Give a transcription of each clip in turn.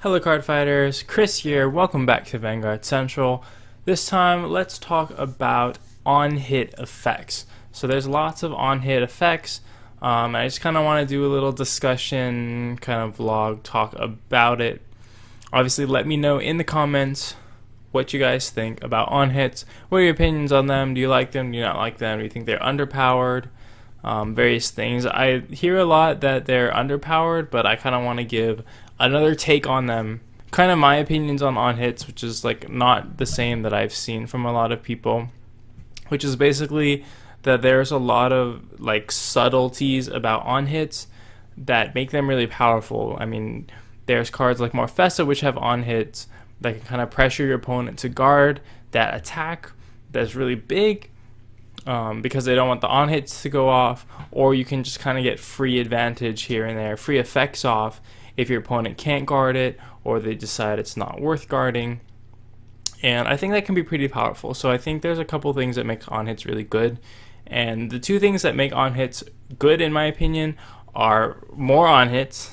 Hello card fighters, Chris here, welcome back to Vanguard Central. This time let's talk about on-hit effects. So there's lots of on-hit effects. I just kind of want to do a little discussion, kind of vlog, talk about it. Obviously let me know in the comments what you guys think about on-hits. What are your opinions on them? Do you like them? Do you not like them? Do you think they're underpowered? Various things. I hear a lot that they're underpowered, but I kind of want to give another take on them. Kind of my opinions on hits, which is like not the same that I've seen from a lot of people, which is basically that there's a lot of like subtleties about on hits that make them really powerful. I mean, there's cards like Morfessa which have on hits that can kind of pressure your opponent to guard that attack that's really big. Because they don't want the on hits to go off, or you can just kind of get free advantage here and there, free effects off if your opponent can't guard it or they decide it's not worth guarding. And I think that can be pretty powerful. So I think there's a couple things that make on hits really good, and the two things that make on hits good in my opinion are more on hits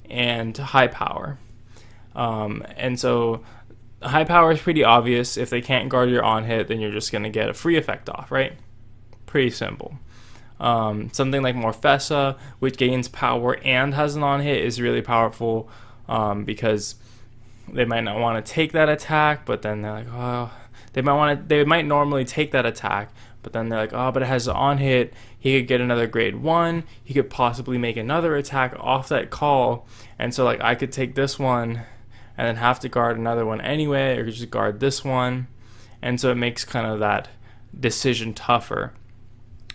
and high power. And so high power is pretty obvious. If they can't guard your on hit, then you're just going to get a free effect off, right? Pretty simple. Something like Morfessa, which gains power and has an on hit, is really powerful because they might not want to take that attack, but then they're like, oh, they might normally take that attack, but then they're like, oh, but it has an on hit. He could get another grade 1. He could possibly make another attack off that call, and so like I could take this one and then have to guard another one anyway, or just guard this one. And so it makes kind of that decision tougher.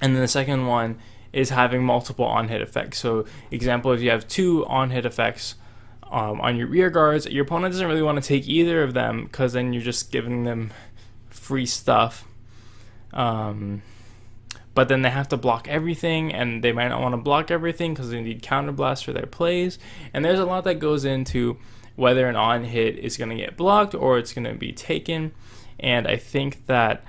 And then the second one is having multiple on-hit effects. So example, if you have 2 on-hit effects on your rear guards, your opponent doesn't really want to take either of them because then you're just giving them free stuff. But then they have to block everything, and they might not want to block everything because they need counterblast for their plays. And there's a lot that goes into whether an on hit is going to get blocked or it's going to be taken. And I think that,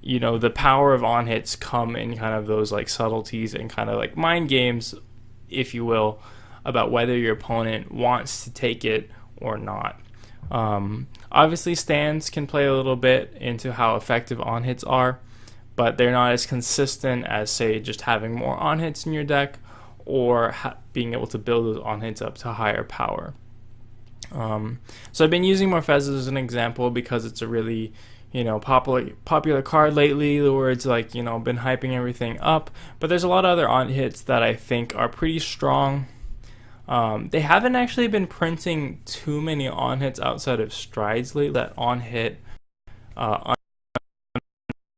you know, the power of on hits come in kind of those like subtleties and kind of like mind games, if you will, about whether your opponent wants to take it or not. Obviously stands can play a little bit into how effective on hits are, but they're not as consistent as, say, just having more on hits in your deck or being able to build those on hits up to higher power. So I've been using Morfessa as an example because it's a really, you know, popular card lately, where it's like, you know, been hyping everything up. But there's a lot of other on hits that I think are pretty strong. They haven't actually been printing too many on hits outside of Strides lately. That on hit,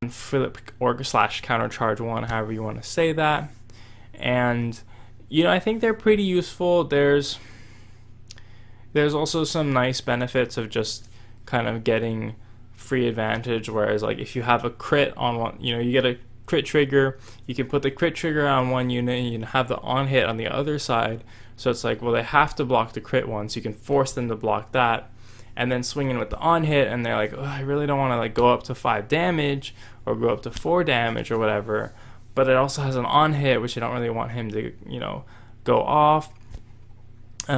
flip or slash countercharge one, however you want to say that. And you know, I think they're pretty useful. There's also some nice benefits of just kind of getting free advantage, whereas like if you have a crit on one, you know, you get a crit trigger, you can put the crit trigger on one unit and you can have the on hit on the other side. So it's like, well, they have to block the crit one, so you can force them to block that, and then swing in with the on hit, and they're like, oh, I really don't want to like go up to 5 damage or go up to 4 damage or whatever, but it also has an on hit, which I don't really want him to, you know, go off.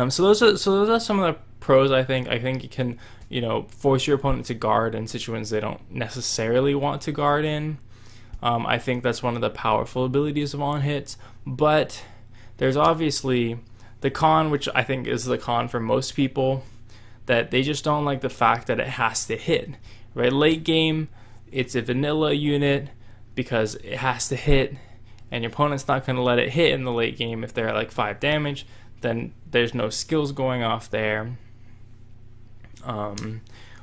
So those are some of the pros. I think you can, you know, force your opponent to guard in situations they don't necessarily want to guard in. I think that's one of the powerful abilities of on hits. But there's obviously the con, which I think is the con for most people, that they just don't like the fact that it has to hit. Right, late game, it's a vanilla unit because it has to hit, and your opponent's not going to let it hit in the late game if they're at like 5 damage. Then there's no skills going off there.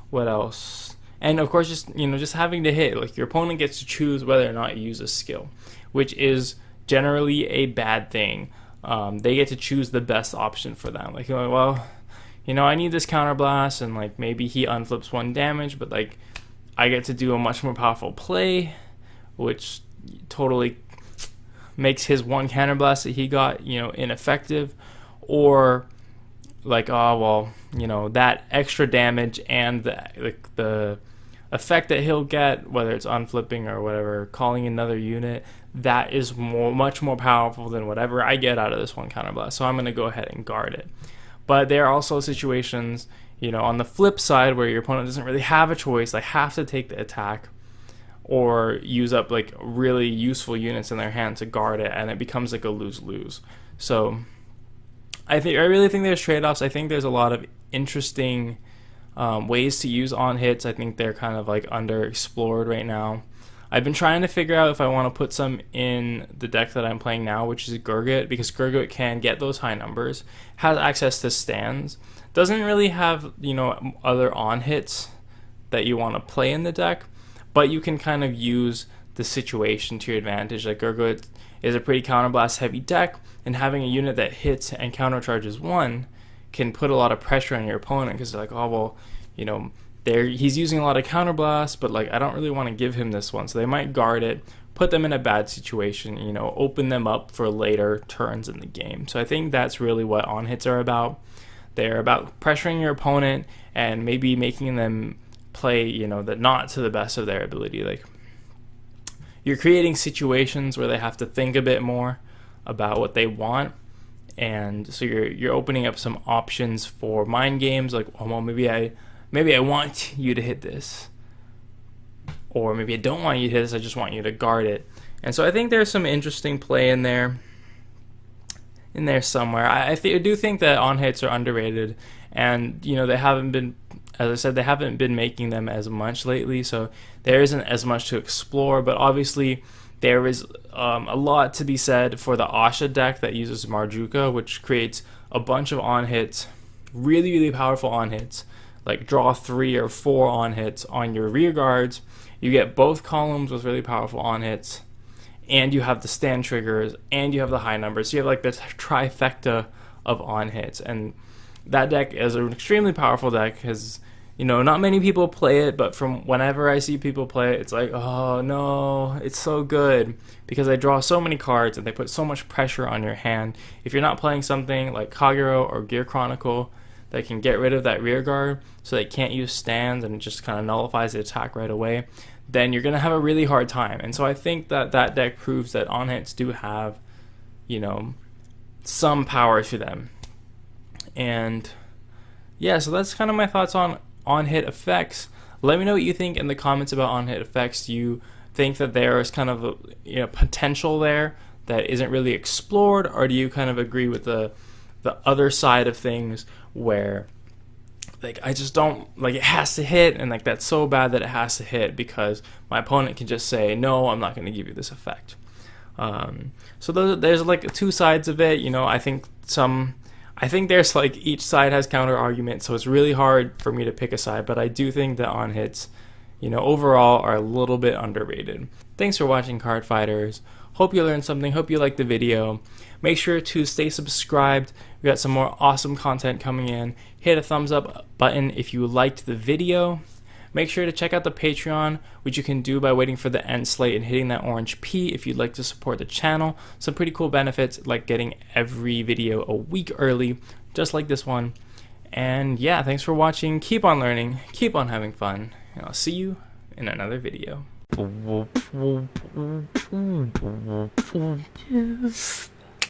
What else? And of course, just, you know, just having to hit, like your opponent gets to choose whether or not you use a skill, which is generally a bad thing. They get to choose the best option for them. Like, well, you know, I need this counterblast, and like maybe he unflips 1 damage, but like I get to do a much more powerful play, which totally makes his 1 counterblast that he got, you know, ineffective. Or like, oh well, you know, that extra damage and the effect that he'll get, whether it's unflipping or whatever, calling another unit, that is much more powerful than whatever I get out of this 1 counterblast. So I'm going to go ahead and guard it. But there are also situations, on the flip side where your opponent doesn't really have a choice. They have to take the attack or use up like really useful units in their hand to guard it, and it becomes like a lose-lose. So I really think there's trade-offs. I think there's a lot of interesting ways to use on hits. I think they're kind of like underexplored right now. I've been trying to figure out if I want to put some in the deck that I'm playing now, which is Gurgit, because Gurgit can get those high numbers, has access to stands, doesn't really have, other on hits that you want to play in the deck, but you can kind of use the situation to your advantage. Like Gurgit is a pretty counterblast heavy deck, and having a unit that hits and countercharges 1 can put a lot of pressure on your opponent, because they're like, oh well, he's using a lot of counterblast, but like I don't really want to give him this one, so they might guard it, put them in a bad situation, open them up for later turns in the game. So I think that's really what on hits are about. They're about pressuring your opponent and maybe making them play, that not to the best of their ability. Like you're creating situations where they have to think a bit more about what they want, and so you're opening up some options for mind games, like, oh well, maybe I want you to hit this, or maybe I don't want you to hit this, I just want you to guard it. And so I think there's some interesting play in there somewhere. I do think that on hits are underrated, and they haven't been, as I said, they haven't been making them as much lately, so there isn't as much to explore. But obviously there is a lot to be said for the Asha deck that uses Marjuka, which creates a bunch of on hits, really, really powerful on hits, like draw 3 or 4 on hits on your rear guards. You get both columns with really powerful on hits, and you have the stand triggers, and you have the high numbers. So you have like this trifecta of on hits, and that deck is an extremely powerful deck. Has not many people play it, but from whenever I see people play it, it's like, oh no, it's so good, because they draw so many cards and they put so much pressure on your hand. If you're not playing something like Kagero or Gear Chronicle that can get rid of that rear guard so they can't use stands and it just kind of nullifies the attack right away, then you're going to have a really hard time. And so I think that deck proves that on hits do have, some power to them. And yeah, so that's kind of my thoughts on hit effects. Let me know what you think in the comments about on hit effects. Do you think that there is kind of a potential there that isn't really explored, or do you kind of agree with the other side of things where like I just don't like it has to hit, and like that's so bad that it has to hit because my opponent can just say no, I'm not going to give you this effect. So there's like 2 sides of it. I think there's like each side has counter arguments, so it's really hard for me to pick a side, but I do think that on hits, overall are a little bit underrated. Thanks for watching, Card Fighters. Hope you learned something. Hope you liked the video. Make sure to stay subscribed. We got some more awesome content coming in. Hit a thumbs up button if you liked the video. Make sure to check out the Patreon, which you can do by waiting for the end slate and hitting that orange P if you'd like to support the channel. Some pretty cool benefits, like getting every video a week early, just like this one. And yeah, thanks for watching. Keep on learning, keep on having fun, and I'll see you in another video.